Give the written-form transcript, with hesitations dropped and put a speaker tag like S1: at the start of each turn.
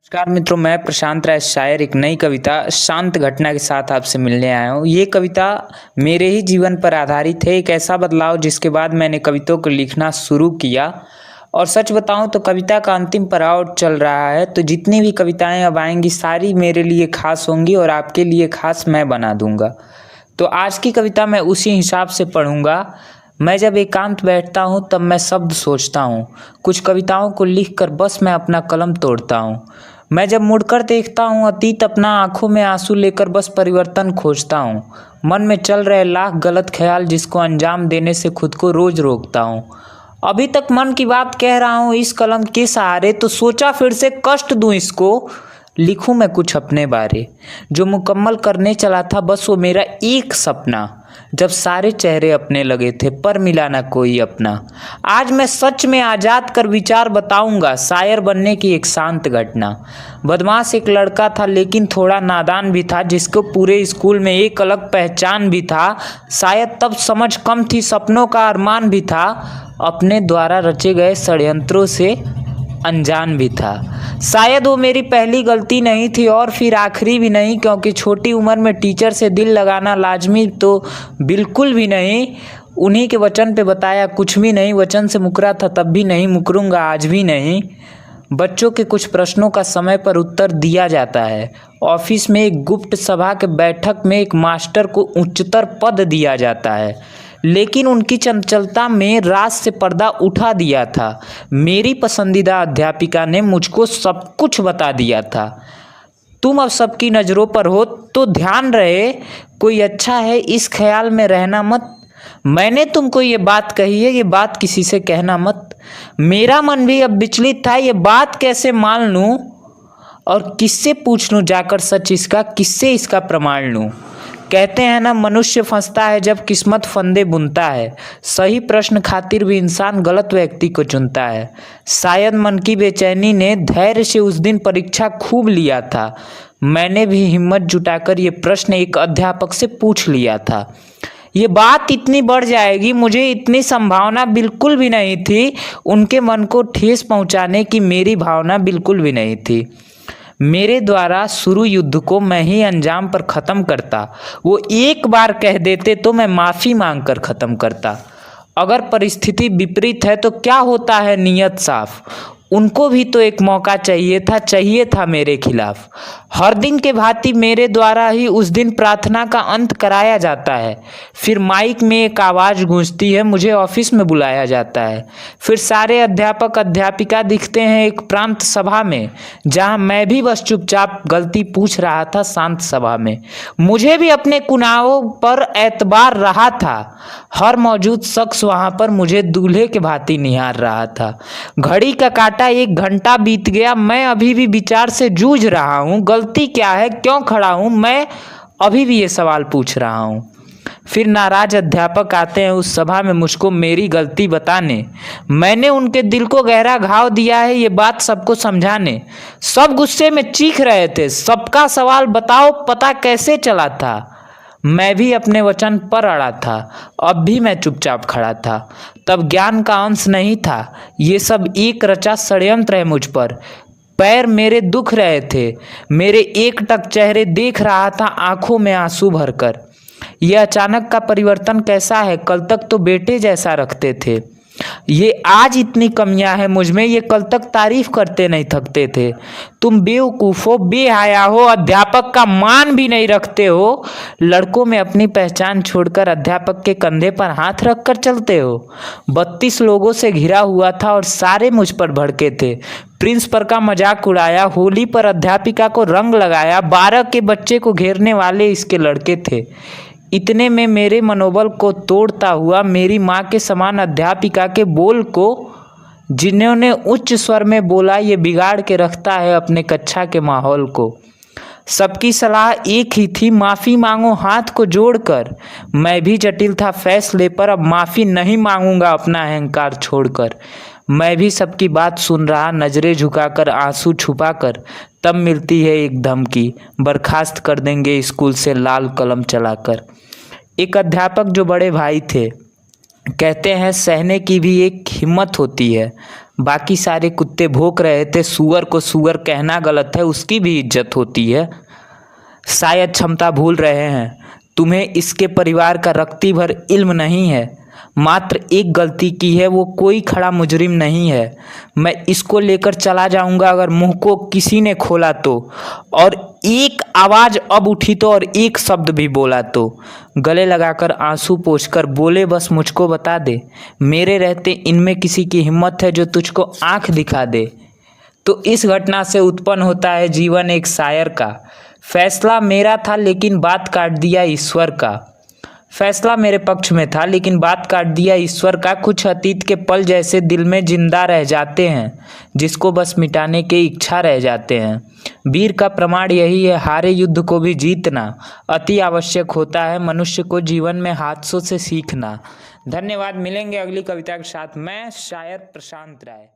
S1: नमस्कार मित्रों, मैं प्रशांत राय शायर एक नई कविता शांत घटना के साथ आपसे मिलने आया हूँ। ये कविता मेरे ही जीवन पर आधारित है। एक ऐसा बदलाव जिसके बाद मैंने कविताओं को लिखना शुरू किया। और सच बताऊं तो कविता का अंतिम पड़ाव चल रहा है। तो जितनी भी कविताएं अब आएंगी सारी मेरे लिए खास होंगी और आपके लिए खास मैं बना दूंगा। तो आज की कविता मैं उसी हिसाब से पढ़ूंगा। मैं जब एकांत बैठता हूँ तब मैं शब्द सोचता हूँ। कुछ कविताओं को लिखकर बस मैं अपना कलम तोड़ता हूँ। मैं जब मुड़कर देखता हूँ अतीत अपना, आंखों में आंसू लेकर बस परिवर्तन खोजता हूँ। मन में चल रहे लाख गलत ख्याल जिसको अंजाम देने से खुद को रोज रोकता हूँ। अभी तक मन की बात कह रहा हूँ इस कलम के सहारे, तो सोचा फिर से कष्ट दूं इसको। लिखूं मैं कुछ अपने बारे, जो मुकम्मल करने चला था बस वो मेरा एक सपना। जब सारे चेहरे अपने लगे थे पर मिला ना कोई अपना। आज मैं सच में आजाद कर विचार बताऊंगा, शायर बनने की एक शांत घटना। बदमाश एक लड़का था लेकिन थोड़ा नादान भी था, जिसको पूरे स्कूल में एक अलग पहचान भी था। शायद तब समझ कम थी, सपनों का अरमान भी था। अपने द्वारा रचे गए षड्यंत्रों से अनजान भी था। शायद वो मेरी पहली गलती नहीं थी और फिर आखिरी भी नहीं, क्योंकि छोटी उम्र में टीचर से दिल लगाना लाजमी तो बिल्कुल भी नहीं। उन्हीं के वचन पे बताया कुछ भी नहीं, वचन से मुकरा था तब भी नहीं, मुकरूंगा आज भी नहीं। बच्चों के कुछ प्रश्नों का समय पर उत्तर दिया जाता है। ऑफिस में एक गुप्त सभा के बैठक में एक मास्टर को उच्चतर पद दिया जाता है, लेकिन उनकी चंचलता में रात से पर्दा उठा दिया था। मेरी पसंदीदा अध्यापिका ने मुझको सब कुछ बता दिया था। तुम अब सबकी नज़रों पर हो तो ध्यान रहे, कोई अच्छा है इस ख्याल में रहना मत। मैंने तुमको ये बात कही है, ये बात किसी से कहना मत। मेरा मन भी अब विचलित था, ये बात कैसे मान लूँ और किससे पूछ लूँ जाकर सच इसका, किससे इसका प्रमाण लूँ। कहते हैं ना, मनुष्य फंसता है जब किस्मत फंदे बुनता है। सही प्रश्न खातिर भी इंसान गलत व्यक्ति को चुनता है। शायद मन की बेचैनी ने धैर्य से उस दिन परीक्षा खूब लिया था। मैंने भी हिम्मत जुटाकर ये प्रश्न एक अध्यापक से पूछ लिया था। ये बात इतनी बढ़ जाएगी मुझे इतनी संभावना बिल्कुल भी नहीं थी। उनके मन को ठेस पहुंचाने की मेरी भावना बिल्कुल भी नहीं थी। मेरे द्वारा शुरू युद्ध को मैं ही अंजाम पर ख़त्म करता। वो एक बार कह देते तो मैं माफ़ी मांगकर ख़त्म करता। अगर परिस्थिति विपरीत है तो क्या होता है नियत साफ। उनको भी तो एक मौका चाहिए था मेरे खिलाफ। हर दिन के भांति मेरे द्वारा ही उस दिन प्रार्थना का अंत कराया जाता है। फिर माइक में एक आवाज़ गूंजती है, मुझे ऑफिस में बुलाया जाता है। फिर सारे अध्यापक अध्यापिका दिखते हैं एक प्रांत सभा में, जहां मैं भी बस चुपचाप गलती पूछ रहा था शांत सभा में। मुझे भी अपने गुनाहों पर एतबार रहा था। हर मौजूद शख्स वहां पर मुझे दूल्हे के भांति निहार रहा था। घड़ी का काटा 1 घंटा बीत गया, मैं अभी भी विचार से जूझ रहा हूँ। गलती क्या है, क्यों खड़ा हूँ मैं, अभी भी ये सवाल पूछ रहा हूँ। फिर नाराज अध्यापक आते हैं उस सभा में मुझको मेरी गलती बताने। मैंने उनके दिल को गहरा घाव दिया है ये बात सबको समझाने। सब गुस्से में चीख रहे थे, सबका सवाल बताओ पता कैसे चला था। मैं भी अपने वचन पर अड़ा था, अब भी मैं चुपचाप खड़ा था। तब ज्ञान का अंश नहीं था, ये सब एक रचा षड्यंत्र है मुझ पर। पैर मेरे दुख रहे थे, मेरे एकटक चेहरे देख रहा था आंखों में आंसू भरकर। यह अचानक का परिवर्तन कैसा है, कल तक तो बेटे जैसा रखते थे। ये आज इतनी कमियां हैं मुझ में, ये कल तक तारीफ करते नहीं थकते थे। तुम बेवकूफ़ हो, बेहया हो, अध्यापक का मान भी नहीं रखते हो। लड़कों में अपनी पहचान छोड़कर अध्यापक के कंधे पर हाथ रखकर चलते हो। 32 लोगों से घिरा हुआ था और सारे मुझ पर भड़के थे। प्रिंस पर का मजाक उड़ाया, होली पर अध्यापिका को रंग लगाया। 12 के बच्चे को घेरने वाले इसके लड़के थे। इतने में मेरे मनोबल को तोड़ता हुआ मेरी माँ के समान अध्यापिका के बोल को, जिन्होंने उच्च स्वर में बोला, ये बिगाड़ के रखता है अपने कक्षा के माहौल को। सबकी सलाह एक ही थी, माफ़ी मांगो हाथ को जोड़कर। मैं भी जटिल था फैसले पर, अब माफ़ी नहीं मांगूंगा अपना अहंकार छोड़कर। मैं भी सबकी बात सुन रहा, नज़रें झुकाकर आंसू छुपाकर। तब मिलती है एक धमकी, बर्खास्त कर देंगे स्कूल से लाल कलम चलाकर। एक अध्यापक जो बड़े भाई थे कहते हैं सहने की भी एक हिम्मत होती है। बाकी सारे कुत्ते भौंक रहे थे, सूअर को सूअर कहना गलत है, उसकी भी इज्जत होती है। शायद क्षमता भूल रहे हैं, तुम्हें इसके परिवार का रत्ती भर इल्म नहीं है। मात्र एक गलती की है, वो कोई खड़ा मुजरिम नहीं है। मैं इसको लेकर चला जाऊंगा अगर मुंह को किसी ने खोला तो, और एक आवाज़ अब उठी तो, और एक शब्द भी बोला तो। गले लगाकर आंसू पोंछकर बोले, बस मुझको बता दे, मेरे रहते इनमें किसी की हिम्मत है जो तुझको आंख दिखा दे। तो इस घटना से उत्पन्न होता है जीवन एक शायर का। फैसला मेरा था लेकिन बात काट दिया ईश्वर का। फैसला मेरे पक्ष में था लेकिन बात काट दिया ईश्वर का। कुछ अतीत के पल जैसे दिल में जिंदा रह जाते हैं, जिसको बस मिटाने की इच्छा रह जाते हैं। वीर का प्रमाण यही है, हारे युद्ध को भी जीतना अति आवश्यक होता है मनुष्य को जीवन में हादसों से सीखना। धन्यवाद। मिलेंगे अगली कविता के साथ। मैं शायर प्रशांत राय।